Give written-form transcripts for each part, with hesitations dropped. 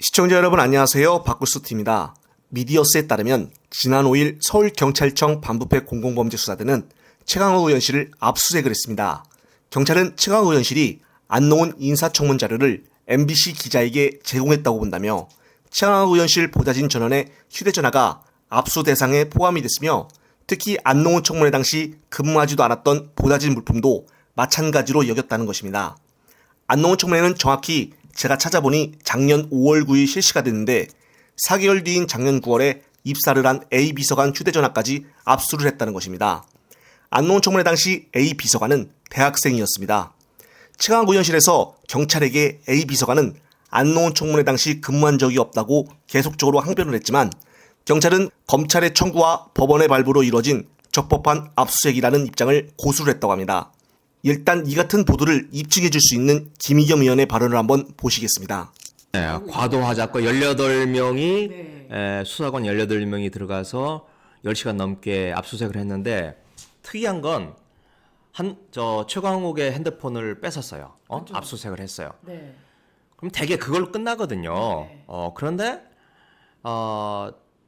시청자 여러분 안녕하세요. 박구스TV입니다. 미디어스에 따르면 지난 5일 서울경찰청 반부패 공공범죄수사대는 최강욱 의원실을 압수수색을 했습니다. 경찰은 최강욱 의원실이 안놓은 인사청문 자료를 MBC 기자에게 제공했다고 본다며 최강욱 의원실 보좌진 전원의 휴대전화가 압수 대상에 포함이 됐으며 특히 안놓은 청문회 당시 근무하지도 않았던 보좌진 물품도 마찬가지로 여겼다는 것입니다. 안놓은 청문회는 정확히 제가 찾아보니 작년 5월 9일 실시가 됐는데 4개월 뒤인 작년 9월에 입사를 한 A 비서관 휴대전화까지 압수를 했다는 것입니다. 안놓은 청문회 당시 A 비서관은 대학생이었습니다. 최강욱 의원실에서 경찰에게 A 비서관은 안놓은 청문회 당시 근무한 적이 없다고 계속적으로 항변을 했지만 경찰은 검찰의 청구와 법원의 발부로 이뤄진 적법한 압수수색이라는 입장을 고수를 했다고 합니다. 일단 이 같은 보도를 입증해 줄 수 있는 김의겸 의원의 발언을 한번 보시겠습니다. 네, 과도하자고 18명이 수사관 18명이 들어가서 10시간 넘게 압수수색을 했는데 특이한 건 최강욱의 핸드폰을 뺏었어요. 압수수색을 했어요. 네. 그럼 대개 그걸로 끝나거든요. 네. 그런데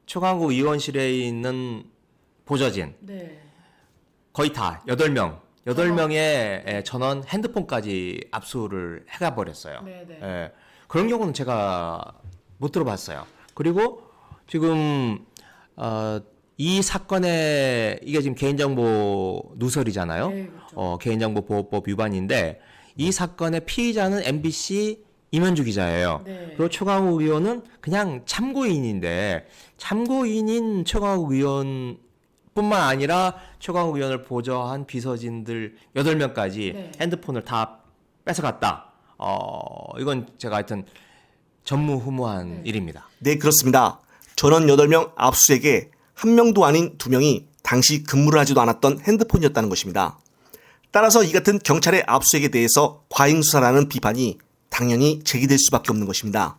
최강욱 의원실에 있는 보좌진 네. 거의 다 8명의 전원 핸드폰까지 압수를 해가 버렸어요. 네네. 예, 그런 경우는 제가 못 들어봤어요. 그리고 지금 이 사건에 이게 지금 개인정보 누설이잖아요. 네, 그렇죠. 개인정보보호법 위반인데 이 사건의 피의자는 MBC 임현주 기자예요. 네. 그리고 최강욱 의원은 그냥 참고인인데 참고인인 최강욱 의원 뿐만 아니라 최강욱 의원을 보좌한 비서진들 8명까지 네. 핸드폰을 다 뺏어갔다. 이건 제가 하여튼 전무후무한 일입니다. 네, 그렇습니다. 전원 8명 압수수색에 한 명도 아닌 2명이 당시 근무를 하지도 않았던 핸드폰이었다는 것입니다. 따라서 이 같은 경찰의 압수수색에 대해서 과잉수사라는 비판이 당연히 제기될 수밖에 없는 것입니다.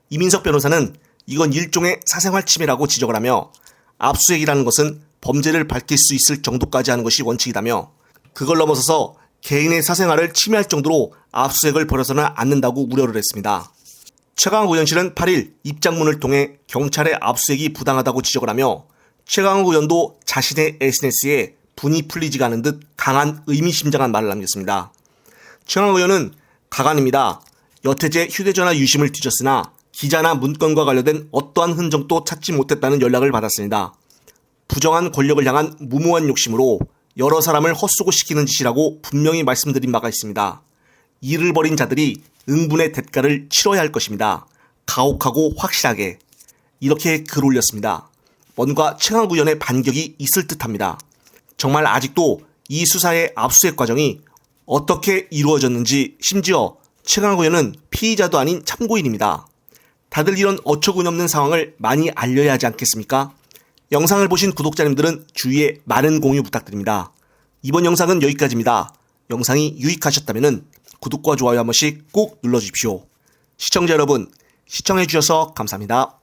이민석 변호사는 이건 일종의 사생활 침해라고 지적을 하며 압수수색이라는 것은 범죄를 밝힐 수 있을 정도까지 하는 것이 원칙이다며 그걸 넘어서서 개인의 사생활을 침해할 정도로 압수수색을 벌여서는 않는다고 우려를 했습니다. 최강욱 의원실은 8일 입장문을 통해 경찰의 압수수색이 부당하다고 지적을 하며 최강욱 의원도 자신의 SNS에 분이 풀리지가 않은 듯 강한 의미심장한 말을 남겼습니다. 최강욱 의원은 가관입니다. 여태제 휴대전화 유심을 뒤졌으나 기자나 문건과 관련된 어떠한 흔적도 찾지 못했다는 연락을 받았습니다. 부정한 권력을 향한 무모한 욕심으로 여러 사람을 헛수고시키는 짓이라고 분명히 말씀드린 바가 있습니다. 일을 벌인 자들이 응분의 대가를 치러야 할 것입니다. 가혹하고 확실하게. 이렇게 글 올렸습니다. 뭔가 최강욱 의원의 반격이 있을 듯합니다. 정말 아직도 이 수사의 압수수색 과정이 어떻게 이루어졌는지 심지어 최강욱 의원은 피의자도 아닌 참고인입니다. 다들 이런 어처구니없는 상황을 많이 알려야 하지 않겠습니까? 영상을 보신 구독자님들은 주위에 많은 공유 부탁드립니다. 이번 영상은 여기까지입니다. 영상이 유익하셨다면 구독과 좋아요 한 번씩 꼭 눌러주십시오. 시청자 여러분, 시청해주셔서 감사합니다.